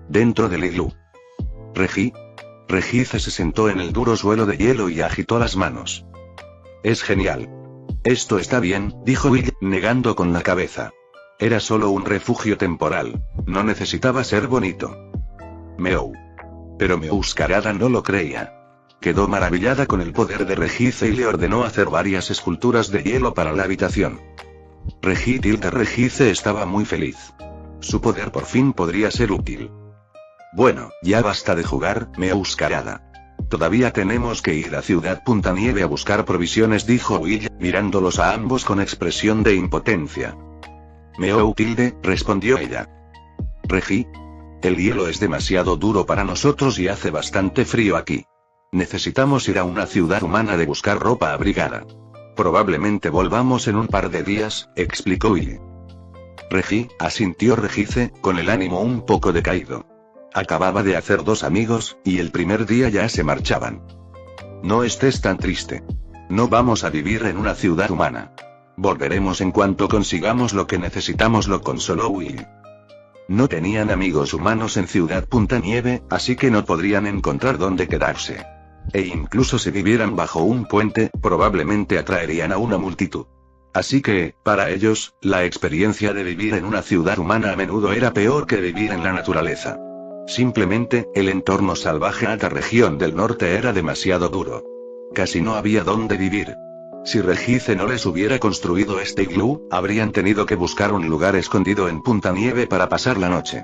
Dentro del iglú. Regice se sentó en el duro suelo de hielo y agitó las manos. Es genial. Esto está bien, dijo Will, negando con la cabeza. Era solo un refugio temporal. No necesitaba ser bonito. Meow. Pero Meowscarada no lo creía. Quedó maravillada con el poder de Regice y le ordenó hacer varias esculturas de hielo para la habitación. Regice estaba muy feliz. Su poder por fin podría ser útil. Bueno, ya basta de jugar, Meowscarada. Todavía tenemos que ir a Ciudad Punta Nieve a buscar provisiones, dijo Will, mirándolos a ambos con expresión de impotencia. Meow tilde, respondió ella. Regi. El hielo es demasiado duro para nosotros y hace bastante frío aquí. Necesitamos ir a una ciudad humana de buscar ropa abrigada. Probablemente volvamos en un par de días, explicó Will. Regi, asintió Regice, con el ánimo un poco decaído. Acababa de hacer 2 amigos, y el primer día ya se marchaban. No estés tan triste. No vamos a vivir en una ciudad humana. Volveremos en cuanto consigamos lo que necesitamos, lo consoló Will. No tenían amigos humanos en Ciudad Punta Nieve, así que no podrían encontrar dónde quedarse. E incluso si vivieran bajo un puente, probablemente atraerían a una multitud. Así que, para ellos, la experiencia de vivir en una ciudad humana a menudo era peor que vivir en la naturaleza. Simplemente, el entorno salvaje a la región del norte era demasiado duro. Casi no había dónde vivir. Si Regice no les hubiera construido este iglú, habrían tenido que buscar un lugar escondido en Punta Nieve para pasar la noche.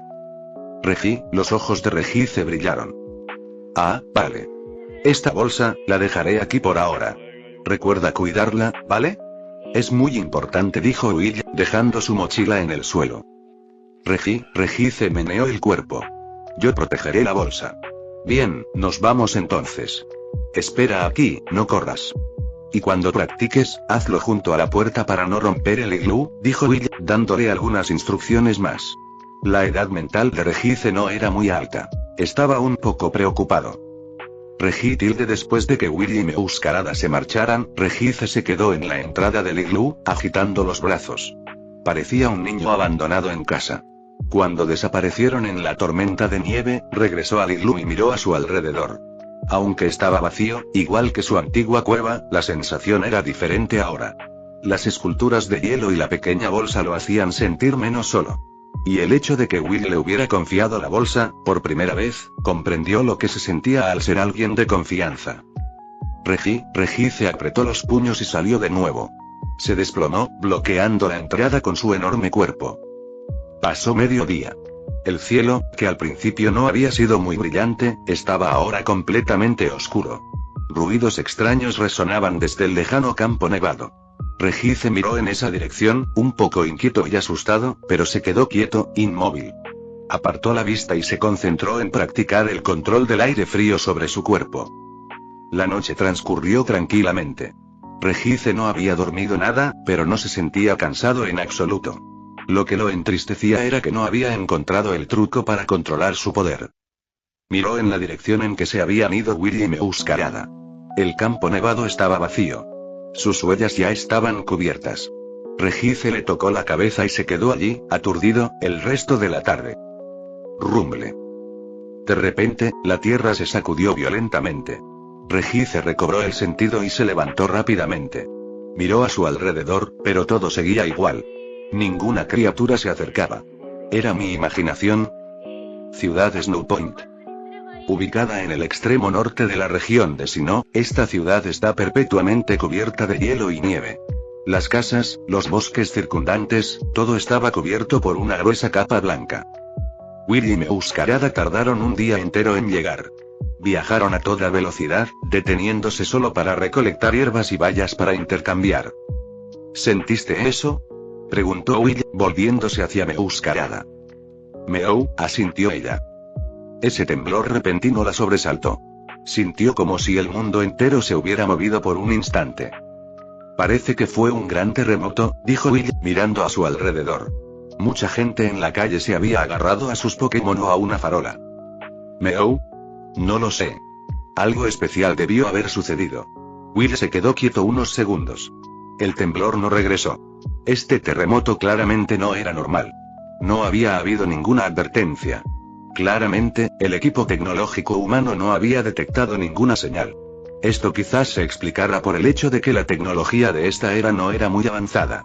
Regi, los ojos de Regice brillaron. Ah, vale. Esta bolsa, la dejaré aquí por ahora. Recuerda cuidarla, ¿vale? Es muy importante, dijo Will, dejando su mochila en el suelo. Regice meneó el cuerpo. Yo protegeré la bolsa. Bien, nos vamos entonces. Espera aquí, no corras. Y cuando practiques, hazlo junto a la puerta para no romper el iglú, dijo Will, dándole algunas instrucciones más. La edad mental de Regice no era muy alta. Estaba un poco preocupado. Regitilde, después de que Will y Meowscarada se marcharan, Regice se quedó en la entrada del iglú, agitando los brazos. Parecía un niño abandonado en casa. Cuando desaparecieron en la tormenta de nieve, regresó al iglú y miró a su alrededor. Aunque estaba vacío, igual que su antigua cueva, la sensación era diferente ahora. Las esculturas de hielo y la pequeña bolsa lo hacían sentir menos solo. Y el hecho de que Will le hubiera confiado la bolsa, por primera vez, comprendió lo que se sentía al ser alguien de confianza. Regice apretó los puños y salió de nuevo. Se desplomó, bloqueando la entrada con su enorme cuerpo. Pasó mediodía. El cielo, que al principio no había sido muy brillante, estaba ahora completamente oscuro. Ruidos extraños resonaban desde el lejano campo nevado. Regice miró en esa dirección, un poco inquieto y asustado, pero se quedó quieto, inmóvil. Apartó la vista y se concentró en practicar el control del aire frío sobre su cuerpo. La noche transcurrió tranquilamente. Regice no había dormido nada, pero no se sentía cansado en absoluto. Lo que lo entristecía era que no había encontrado el truco para controlar su poder. Miró en la dirección en que se habían ido Will y Meowscarada. El campo nevado estaba vacío. Sus huellas ya estaban cubiertas. Regice le tocó la cabeza y se quedó allí, aturdido, el resto de la tarde. Rumble. De repente, la tierra se sacudió violentamente. Regice recobró el sentido y se levantó rápidamente. Miró a su alrededor, pero todo seguía igual. Ninguna criatura se acercaba. ¿Era mi imaginación? Ciudad Snow Point. Ubicada en el extremo norte de la región de Sinnoh, esta ciudad está perpetuamente cubierta de hielo y nieve. Las casas, los bosques circundantes, todo estaba cubierto por una gruesa capa blanca. Will y Meowscarada tardaron un día entero en llegar. Viajaron a toda velocidad, deteniéndose solo para recolectar hierbas y bayas para intercambiar. ¿Sentiste eso?, preguntó Will, volviéndose hacia Meowscarada. Meow, asintió ella. Ese temblor repentino la sobresaltó. Sintió como si el mundo entero se hubiera movido por un instante. Parece que fue un gran terremoto, dijo Will, mirando a su alrededor. Mucha gente en la calle se había agarrado a sus Pokémon o a una farola. Meow. No lo sé. Algo especial debió haber sucedido. Will se quedó quieto unos segundos. El temblor no regresó. Este terremoto claramente no era normal. No había habido ninguna advertencia. Claramente, el equipo tecnológico humano no había detectado ninguna señal. Esto quizás se explicara por el hecho de que la tecnología de esta era no era muy avanzada.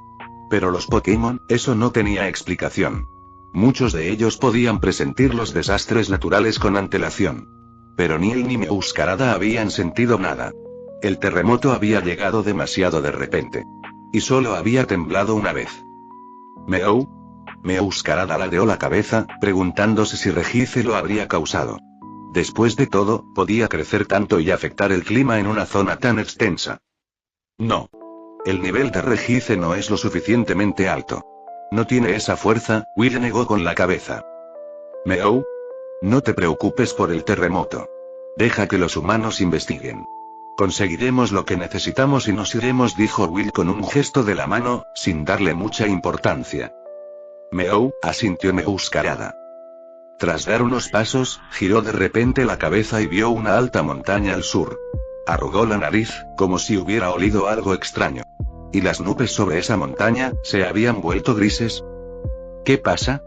Pero los Pokémon, eso no tenía explicación. Muchos de ellos podían presentir los desastres naturales con antelación. Pero ni él ni Meowscarada habían sentido nada. El terremoto había llegado demasiado de repente. Y solo había temblado una vez. Meow. Meowscarada ladeó la cabeza, preguntándose si Regice lo habría causado. Después de todo, podía crecer tanto y afectar el clima en una zona tan extensa. No. El nivel de Regice no es lo suficientemente alto. No tiene esa fuerza, Will negó con la cabeza. Meow. No te preocupes por el terremoto. Deja que los humanos investiguen. Conseguiremos lo que necesitamos y nos iremos, dijo Will con un gesto de la mano, sin darle mucha importancia. Meow, asintió Meowscarada. Tras dar unos pasos, giró de repente la cabeza y vio una alta montaña al sur. Arrugó la nariz, como si hubiera olido algo extraño. ¿Y las nubes sobre esa montaña, se habían vuelto grises? ¿Qué pasa?,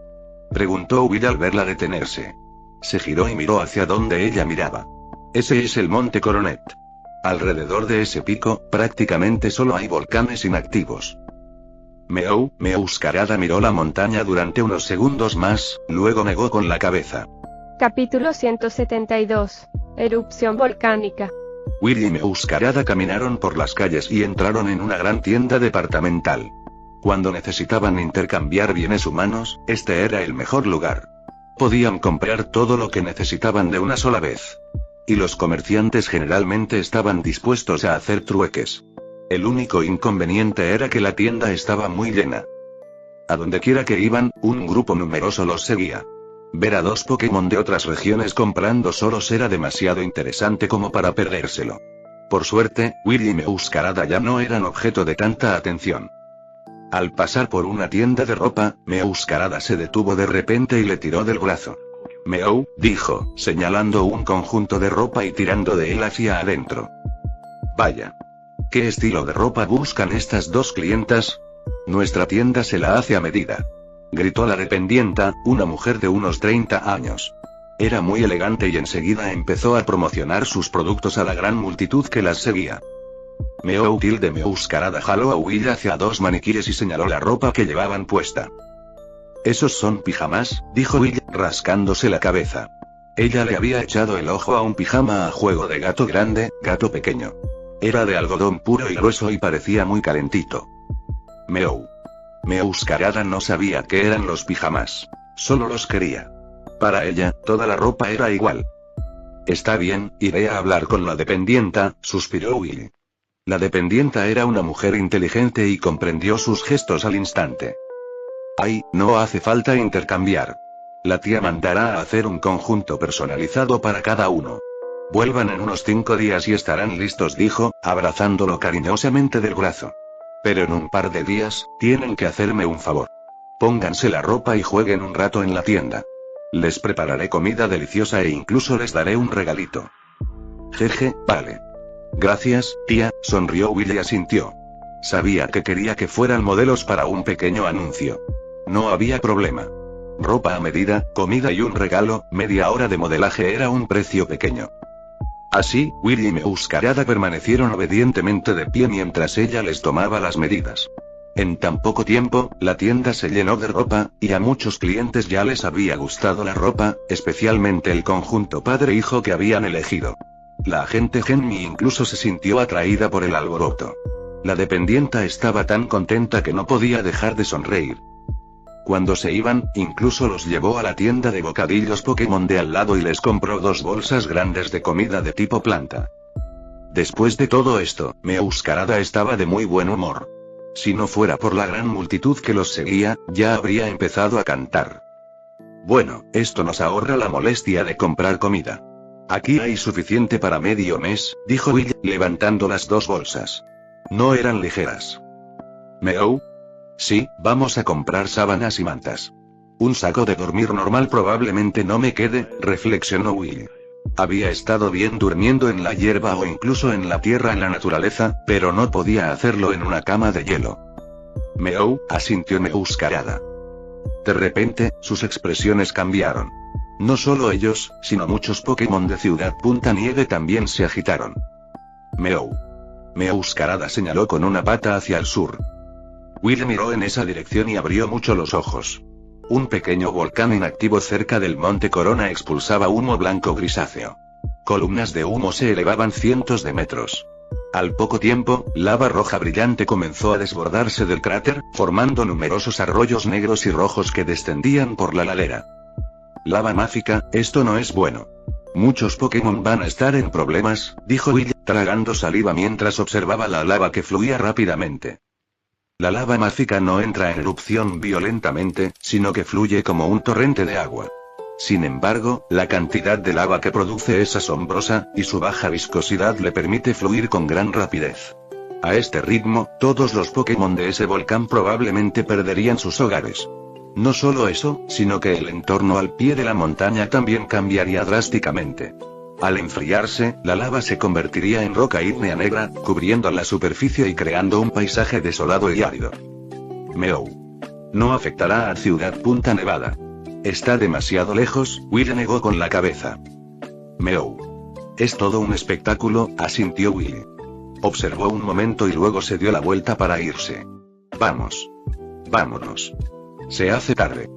preguntó Will al verla detenerse. Se giró y miró hacia donde ella miraba. Ese es el monte Coronet. Alrededor de ese pico, prácticamente solo hay volcanes inactivos. Meowscarada miró la montaña durante unos segundos más, luego negó con la cabeza. Capítulo 172. Erupción volcánica. Will y Meowscarada caminaron por las calles y entraron en una gran tienda departamental. Cuando necesitaban intercambiar bienes humanos, este era el mejor lugar. Podían comprar todo lo que necesitaban de una sola vez. Y los comerciantes generalmente estaban dispuestos a hacer trueques. El único inconveniente era que la tienda estaba muy llena. A donde quiera que iban, un grupo numeroso los seguía. Ver a dos Pokémon de otras regiones comprando solos era demasiado interesante como para perdérselo. Por suerte, Will y Meowscarada ya no eran objeto de tanta atención. Al pasar por una tienda de ropa, Meowscarada se detuvo de repente y le tiró del brazo. Meow, dijo, señalando un conjunto de ropa y tirando de él hacia adentro. Vaya. ¿Qué estilo de ropa buscan estas dos clientas? Nuestra tienda se la hace a medida. Gritó la dependienta, una mujer de unos 30 años. Era muy elegante y enseguida empezó a promocionar sus productos a la gran multitud que las seguía. Meowscarada jaló a Will hacia dos maniquíes y señaló la ropa que llevaban puesta. «¿Esos son pijamas?», dijo Will, rascándose la cabeza. Ella le había echado el ojo a un pijama a juego de gato grande, gato pequeño. Era de algodón puro y grueso y parecía muy calentito. Meowscarada no sabía qué eran los pijamas. Solo los quería. Para ella, toda la ropa era igual. «Está bien, iré a hablar con la dependienta», suspiró Will. La dependienta era una mujer inteligente y comprendió sus gestos al instante. «Ay, no hace falta intercambiar. La tía mandará a hacer un conjunto personalizado para cada uno. Vuelvan en unos 5 días y estarán listos», dijo, abrazándolo cariñosamente del brazo. «Pero en un par de días, tienen que hacerme un favor. Pónganse la ropa y jueguen un rato en la tienda. Les prepararé comida deliciosa e incluso les daré un regalito». «Jeje, vale. Gracias, tía», sonrió Will y asintió. Sabía que quería que fueran modelos para un pequeño anuncio. No había problema. Ropa a medida, comida y un regalo, media hora de modelaje era un precio pequeño. Así, Will y Meowscarada permanecieron obedientemente de pie mientras ella les tomaba las medidas. En tan poco tiempo, la tienda se llenó de ropa, y a muchos clientes ya les había gustado la ropa, especialmente el conjunto padre-hijo que habían elegido. La agente Henny incluso se sintió atraída por el alboroto. La dependienta estaba tan contenta que no podía dejar de sonreír. Cuando se iban, incluso los llevó a la tienda de bocadillos Pokémon de al lado y les compró 2 bolsas grandes de comida de tipo planta. Después de todo esto, Meowscarada estaba de muy buen humor. Si no fuera por la gran multitud que los seguía, ya habría empezado a cantar. «Bueno, esto nos ahorra la molestia de comprar comida. Aquí hay suficiente para medio mes», dijo Will, levantando las 2 bolsas. No eran ligeras. «Meow. Sí, vamos a comprar sábanas y mantas. Un saco de dormir normal probablemente no me quede», reflexionó Will. Había estado bien durmiendo en la hierba o incluso en la tierra en la naturaleza, pero no podía hacerlo en una cama de hielo. «Meow», asintió Meowscarada. De repente, sus expresiones cambiaron. No solo ellos, sino muchos Pokémon de Ciudad Punta Nieve también se agitaron. «Meow». Meowscarada señaló con una pata hacia el sur. Will miró en esa dirección y abrió mucho los ojos. Un pequeño volcán inactivo cerca del monte Corona expulsaba humo blanco grisáceo. Columnas de humo se elevaban cientos de metros. Al poco tiempo, lava roja brillante comenzó a desbordarse del cráter, formando numerosos arroyos negros y rojos que descendían por la ladera. Lava mágica, esto no es bueno. Muchos Pokémon van a estar en problemas, dijo Will, tragando saliva mientras observaba la lava que fluía rápidamente. La lava mágica no entra en erupción violentamente, sino que fluye como un torrente de agua. Sin embargo, la cantidad de lava que produce es asombrosa, y su baja viscosidad le permite fluir con gran rapidez. A este ritmo, todos los Pokémon de ese volcán probablemente perderían sus hogares. No solo eso, sino que el entorno al pie de la montaña también cambiaría drásticamente. Al enfriarse, la lava se convertiría en roca ígnea negra, cubriendo la superficie y creando un paisaje desolado y árido. Meow. No afectará a Ciudad Punta Nevada. Está demasiado lejos, Will negó con la cabeza. Meow. Es todo un espectáculo, asintió Will. Observó un momento y luego se dio la vuelta para irse. Vamos. Vámonos. Se hace tarde.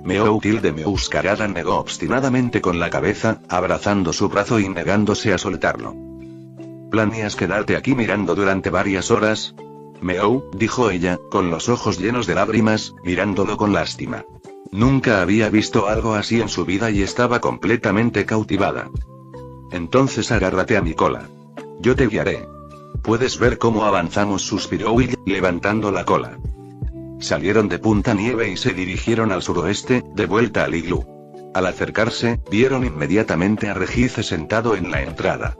Meow tilde Meowscarada negó obstinadamente con la cabeza, abrazando su brazo y negándose a soltarlo. ¿Planeas quedarte aquí mirando durante varias horas? Meow, dijo ella, con los ojos llenos de lágrimas, mirándolo con lástima. Nunca había visto algo así en su vida y estaba completamente cautivada. Entonces agárrate a mi cola. Yo te guiaré. Puedes ver cómo avanzamos, suspiró Will, levantando la cola. Salieron de Punta Nieve y se dirigieron al suroeste, de vuelta al iglú. Al acercarse, vieron inmediatamente a Regice sentado en la entrada.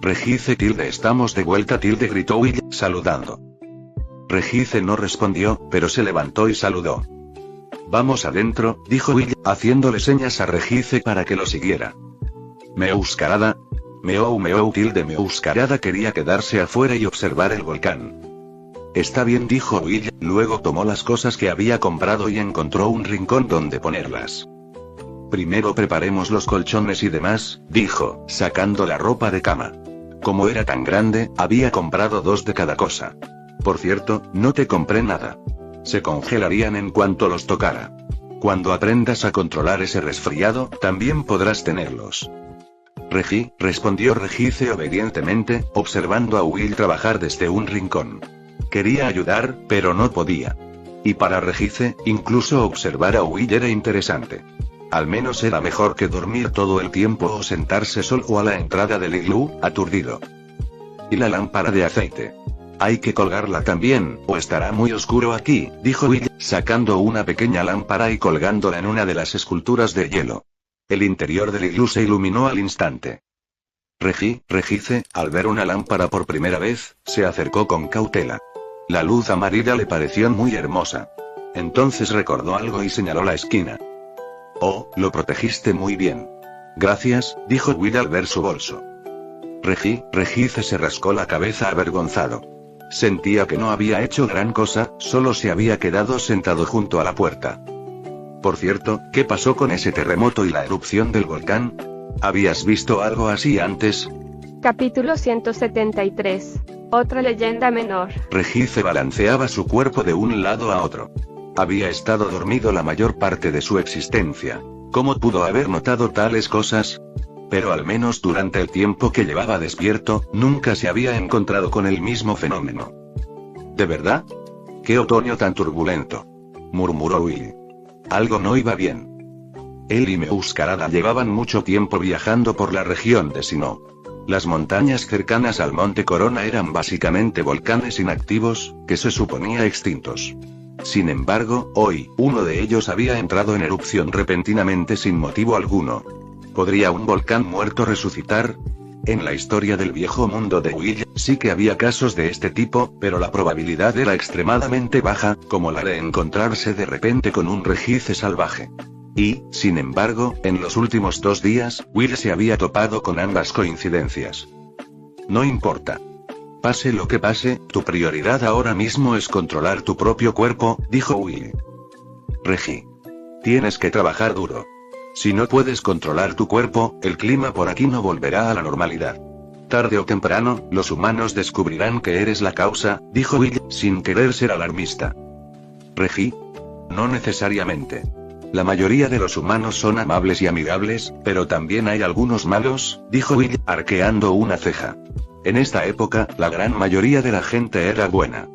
Regice tilde estamos de vuelta tilde gritó Will, saludando. Regice no respondió, pero se levantó y saludó. Vamos adentro, dijo Will, haciéndole señas a Regice para que lo siguiera. Meowscarada. Meow tilde Meowscarada quería quedarse afuera y observar el volcán. Está bien, dijo Will, luego tomó las cosas que había comprado y encontró un rincón donde ponerlas. Primero preparemos los colchones y demás, dijo, sacando la ropa de cama. Como era tan grande, había comprado 2 de cada cosa. Por cierto, no te compré nada. Se congelarían en cuanto los tocara. Cuando aprendas a controlar ese resfriado, también podrás tenerlos. Regi, respondió Regice obedientemente, observando a Will trabajar desde un rincón. Quería ayudar, pero no podía. Y para Regice, incluso observar a Will era interesante. Al menos era mejor que dormir todo el tiempo o sentarse solo a la entrada del iglú, aturdido. Y la lámpara de aceite. Hay que colgarla también, o estará muy oscuro aquí, dijo Will, sacando una pequeña lámpara y colgándola en una de las esculturas de hielo. El interior del iglú se iluminó al instante. Regice, al ver una lámpara por primera vez, se acercó con cautela. La luz amarilla le pareció muy hermosa. Entonces recordó algo y señaló la esquina. Oh, lo protegiste muy bien. Gracias, dijo Will al ver su bolso. Regice se rascó la cabeza avergonzado. Sentía que no había hecho gran cosa, solo se había quedado sentado junto a la puerta. Por cierto, ¿qué pasó con ese terremoto y la erupción del volcán? ¿Habías visto algo así antes? Capítulo 173. Otra leyenda menor. Regice balanceaba su cuerpo de un lado a otro. Había estado dormido la mayor parte de su existencia. ¿Cómo pudo haber notado tales cosas? Pero al menos durante el tiempo que llevaba despierto, nunca se había encontrado con el mismo fenómeno. ¿De verdad? ¡Qué otoño tan turbulento!, murmuró Will. Algo no iba bien. Él y Meowscarada llevaban mucho tiempo viajando por la región de Sinnoh. Las montañas cercanas al Monte Corona eran básicamente volcanes inactivos, que se suponía extintos. Sin embargo, hoy, uno de ellos había entrado en erupción repentinamente sin motivo alguno. ¿Podría un volcán muerto resucitar? En la historia del viejo mundo de Will, sí que había casos de este tipo, pero la probabilidad era extremadamente baja, como la de encontrarse de repente con un Regice salvaje. Y, sin embargo, en los últimos 2 días, Will se había topado con ambas coincidencias. No importa. Pase lo que pase, tu prioridad ahora mismo es controlar tu propio cuerpo, dijo Will. Regi. Tienes que trabajar duro. Si no puedes controlar tu cuerpo, el clima por aquí no volverá a la normalidad. Tarde o temprano, los humanos descubrirán que eres la causa, dijo Will, sin querer ser alarmista. Regi. No necesariamente. La mayoría de los humanos son amables y amigables, pero también hay algunos malos, dijo Will, arqueando una ceja. En esta época, la gran mayoría de la gente era buena.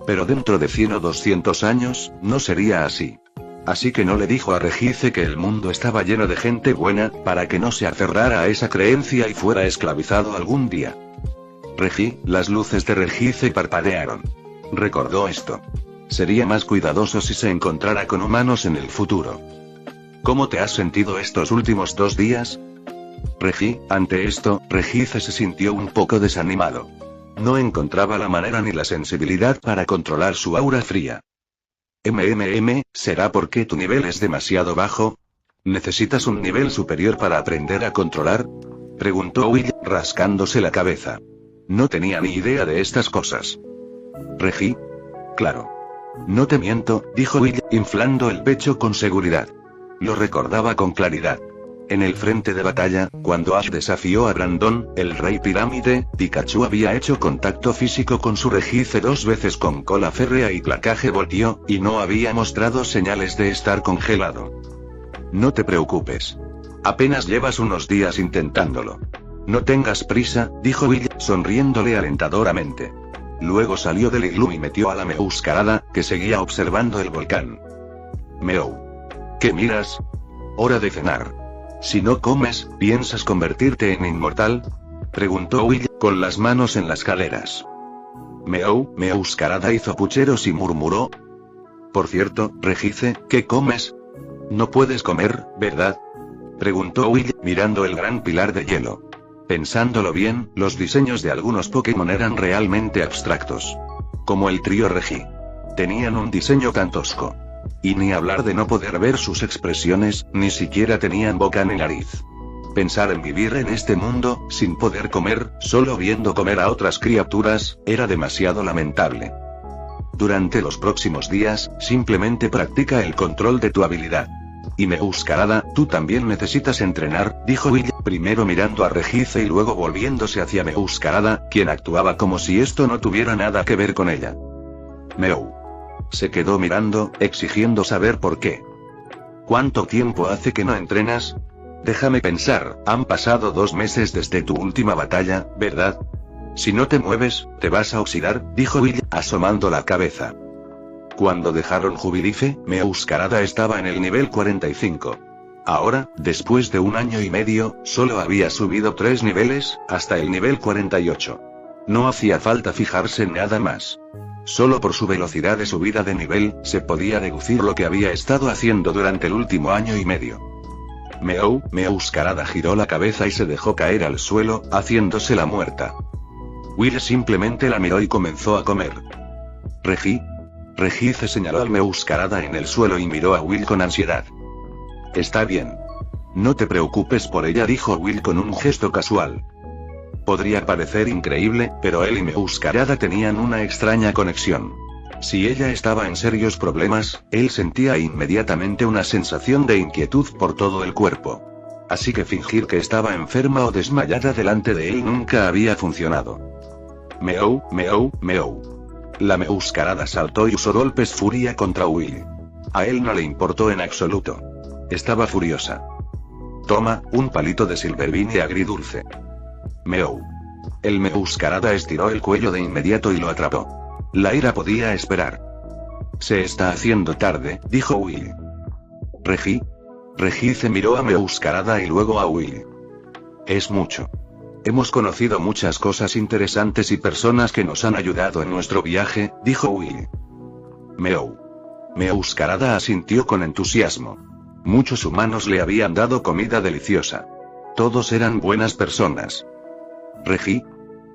Pero dentro de 100 o 200 años, no sería así. Así que no le dijo a Regice que el mundo estaba lleno de gente buena, para que no se aferrara a esa creencia y fuera esclavizado algún día. Las luces de Regice parpadearon. Recordó esto. Sería más cuidadoso si se encontrara con humanos en el futuro. ¿Cómo te has sentido estos últimos 2 días? Ante esto, Regice se sintió un poco desanimado. No encontraba la manera ni la sensibilidad para controlar su aura fría. ¿Será porque tu nivel es demasiado bajo? ¿Necesitas un nivel superior para aprender a controlar? Preguntó Will, rascándose la cabeza. No tenía ni idea de estas cosas. Claro. No te miento, dijo Will, inflando el pecho con seguridad. Lo recordaba con claridad. En el frente de batalla, cuando Ash desafió a Brandon, el rey pirámide, Pikachu había hecho contacto físico con su Regice 2 veces con cola férrea y placaje voltio, y no había mostrado señales de estar congelado. No te preocupes. Apenas llevas unos días intentándolo. No tengas prisa, dijo Will, sonriéndole alentadoramente. Luego salió del iglú y metió a la Meowscarada, que seguía observando el volcán. Meow. ¿Qué miras? Hora de cenar. Si no comes, ¿piensas convertirte en inmortal? Preguntó Will, con las manos en las caderas. Meowscarada hizo pucheros y murmuró. Por cierto, Regice, ¿qué comes? No puedes comer, ¿verdad? Preguntó Will, mirando el gran pilar de hielo. Pensándolo bien, los diseños de algunos Pokémon eran realmente abstractos. Como el trío Regi. Tenían un diseño tan tosco. Y ni hablar de no poder ver sus expresiones, ni siquiera tenían boca ni nariz. Pensar en vivir en este mundo, sin poder comer, solo viendo comer a otras criaturas, era demasiado lamentable. Durante los próximos días, simplemente practica el control de tu habilidad. Y Meowscarada, tú también necesitas entrenar, dijo Will, primero mirando a Regice y luego volviéndose hacia Meowscarada, quien actuaba como si esto no tuviera nada que ver con ella. Meow. Se quedó mirando, exigiendo saber por qué. ¿Cuánto tiempo hace que no entrenas? Déjame pensar, han pasado 2 meses desde tu última batalla, ¿verdad? Si no te mueves, te vas a oxidar, dijo Will, asomando la cabeza. Cuando dejaron Jubilife, Meowscarada estaba en el nivel 45. Ahora, después de 1 año y medio, solo había subido 3 niveles, hasta el nivel 48. No hacía falta fijarse en nada más. Solo por su velocidad de subida de nivel, se podía deducir lo que había estado haciendo durante el último año y medio. Meowscarada giró la cabeza y se dejó caer al suelo, haciéndose la muerta. Will simplemente la miró y comenzó a comer. Regice señaló al Meowscarada en el suelo y miró a Will con ansiedad. Está bien. No te preocupes por ella, dijo Will con un gesto casual. Podría parecer increíble, pero él y Meowscarada tenían una extraña conexión. Si ella estaba en serios problemas, él sentía inmediatamente una sensación de inquietud por todo el cuerpo. Así que fingir que estaba enferma o desmayada delante de él nunca había funcionado. Meow. La Meowscarada saltó y usó golpes furia contra Will. A él no le importó en absoluto. Estaba furiosa. Toma, un palito de Silvervine agridulce. Meow. El Meowscarada estiró el cuello de inmediato y lo atrapó. La ira podía esperar. Se está haciendo tarde, dijo Will. Regice miró a Meowscarada y luego a Will. Es mucho. Hemos conocido muchas cosas interesantes y personas que nos han ayudado en nuestro viaje, dijo Will. Meow. Meowscarada asintió con entusiasmo. Muchos humanos le habían dado comida deliciosa. Todos eran buenas personas.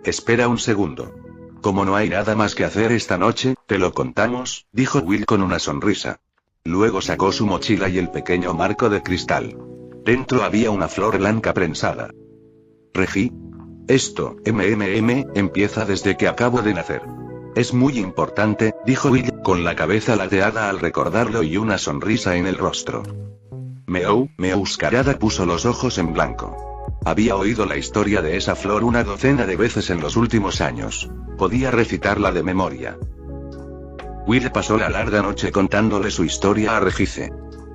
Espera un segundo. Como no hay nada más que hacer esta noche, ¿te lo contamos?, dijo Will con una sonrisa. Luego sacó su mochila y el pequeño marco de cristal. Dentro había una flor blanca prensada. Esto, empieza desde que acabo de nacer. Es muy importante, dijo Will, con la cabeza ladeada al recordarlo y una sonrisa en el rostro. Meowscarada puso los ojos en blanco. Había oído la historia de esa flor 1 docena de veces en los últimos años. Podía recitarla de memoria. Will pasó la larga noche contándole su historia a Regice.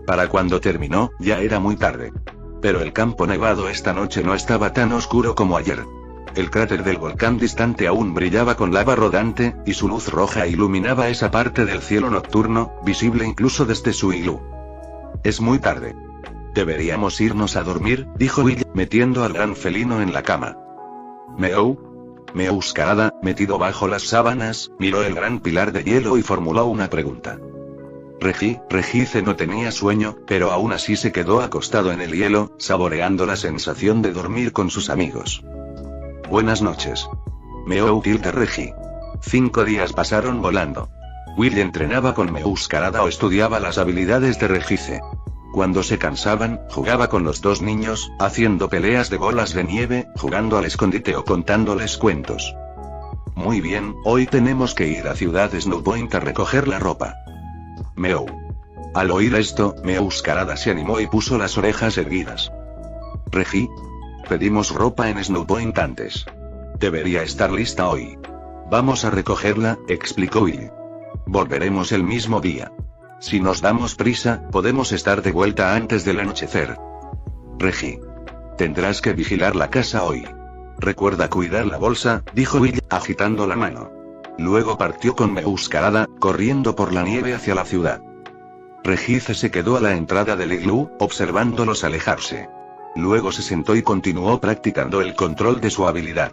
Para cuando terminó, ya era muy tarde. Pero el campo nevado esta noche no estaba tan oscuro como ayer. El cráter del volcán distante aún brillaba con lava rodante, y su luz roja iluminaba esa parte del cielo nocturno, visible incluso desde su iglú. Es muy tarde. Deberíamos irnos a dormir, dijo Will, metiendo al gran felino en la cama. Meowscarada, metido bajo las sábanas, miró el gran pilar de hielo y formuló una pregunta. Regice no tenía sueño, pero aún así se quedó acostado en el hielo, saboreando la sensación de dormir con sus amigos. Buenas noches. Meow tilde Regi. 5 días pasaron volando. Will entrenaba con Meowscarada o estudiaba las habilidades de Regice. Cuando se cansaban, jugaba con los dos niños, haciendo peleas de bolas de nieve, jugando al escondite o contándoles cuentos. Muy bien, hoy tenemos que ir a Ciudad Snowpoint a recoger la ropa. Meow. Al oír esto, Meowscarada se animó y puso las orejas erguidas. Regi. Pedimos ropa en Snowpoint antes. Debería estar lista hoy. Vamos a recogerla, explicó Will. Volveremos el mismo día. Si nos damos prisa, podemos estar de vuelta antes del anochecer. Regi. Tendrás que vigilar la casa hoy. Recuerda cuidar la bolsa, dijo Will, agitando la mano. Luego partió con Meowscarada, corriendo por la nieve hacia la ciudad. Regice se quedó a la entrada del iglú, observándolos alejarse. Luego se sentó y continuó practicando el control de su habilidad.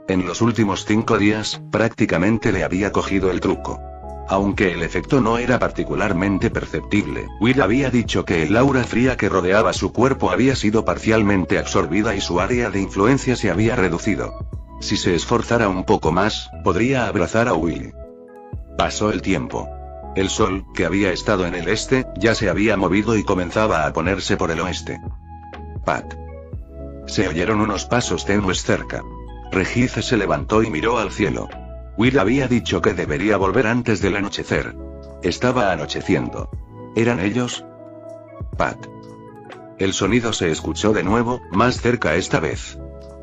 En los últimos 5 días, prácticamente le había cogido el truco. Aunque el efecto no era particularmente perceptible, Will había dicho que el aura fría que rodeaba su cuerpo había sido parcialmente absorbida y su área de influencia se había reducido. Si se esforzara un poco más, podría abrazar a Will. Pasó el tiempo. El sol, que había estado en el este, ya se había movido y comenzaba a ponerse por el oeste. Pat. Se oyeron unos pasos tenues cerca. Regice se levantó y miró al cielo. Will había dicho que debería volver antes del anochecer. Estaba anocheciendo. ¿Eran ellos? Pat. El sonido se escuchó de nuevo, más cerca esta vez.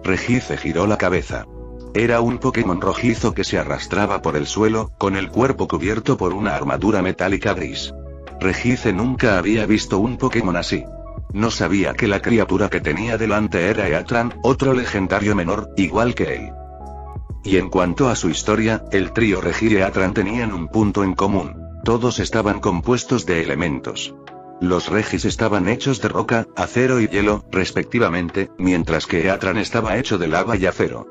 Regice giró la cabeza. Era un Pokémon rojizo que se arrastraba por el suelo, con el cuerpo cubierto por una armadura metálica gris. Regice nunca había visto un Pokémon así. No sabía que la criatura que tenía delante era Eatran, otro legendario menor, igual que él. Y en cuanto a su historia, el trío Regi y Eatran tenían un punto en común. Todos estaban compuestos de elementos. Los Regis estaban hechos de roca, acero y hielo, respectivamente, mientras que Eatran estaba hecho de lava y acero.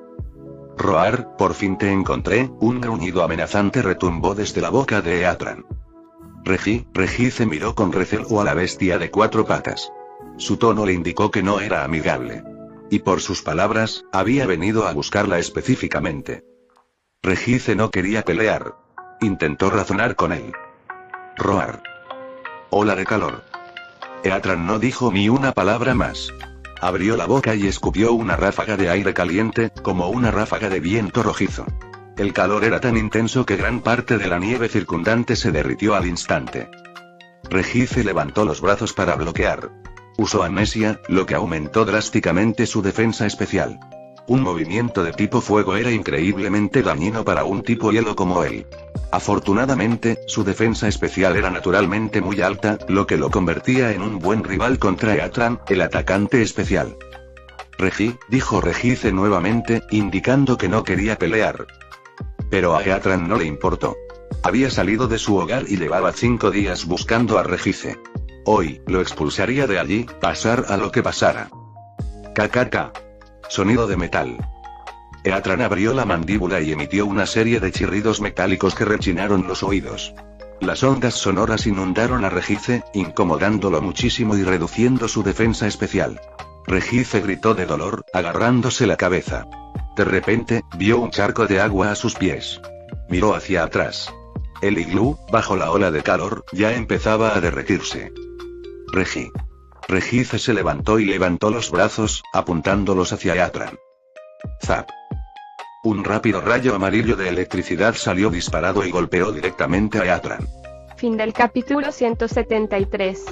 Roar, por fin te encontré, un gruñido amenazante retumbó desde la boca de Eatran. Regice miró con recelo a la bestia de 4 patas. Su tono le indicó que no era amigable. Y por sus palabras, había venido a buscarla específicamente. Regice no quería pelear. Intentó razonar con él. Roar. Ola de calor. Eatran no dijo ni una palabra más. Abrió la boca y escupió una ráfaga de aire caliente, como una ráfaga de viento rojizo. El calor era tan intenso que gran parte de la nieve circundante se derritió al instante. Regice levantó los brazos para bloquear. Usó amnesia, lo que aumentó drásticamente su defensa especial. Un movimiento de tipo fuego era increíblemente dañino para un tipo hielo como él. Afortunadamente, su defensa especial era naturalmente muy alta, lo que lo convertía en un buen rival contra Eatran, el atacante especial. Regi, dijo Regice nuevamente, indicando que no quería pelear. Pero a Eatran no le importó. Había salido de su hogar y llevaba 5 días buscando a Regice. Hoy, lo expulsaría de allí, pasar a lo que pasara. KKK. Sonido de metal. Eatran abrió la mandíbula y emitió una serie de chirridos metálicos que rechinaron los oídos. Las ondas sonoras inundaron a Regice, incomodándolo muchísimo y reduciendo su defensa especial. Regice gritó de dolor, agarrándose la cabeza. De repente, vio un charco de agua a sus pies. Miró hacia atrás. El iglú, bajo la ola de calor, ya empezaba a derretirse. Regice se levantó y levantó los brazos, apuntándolos hacia Eatran. Zap. Un rápido rayo amarillo de electricidad salió disparado y golpeó directamente a Eatran. Fin del capítulo 173.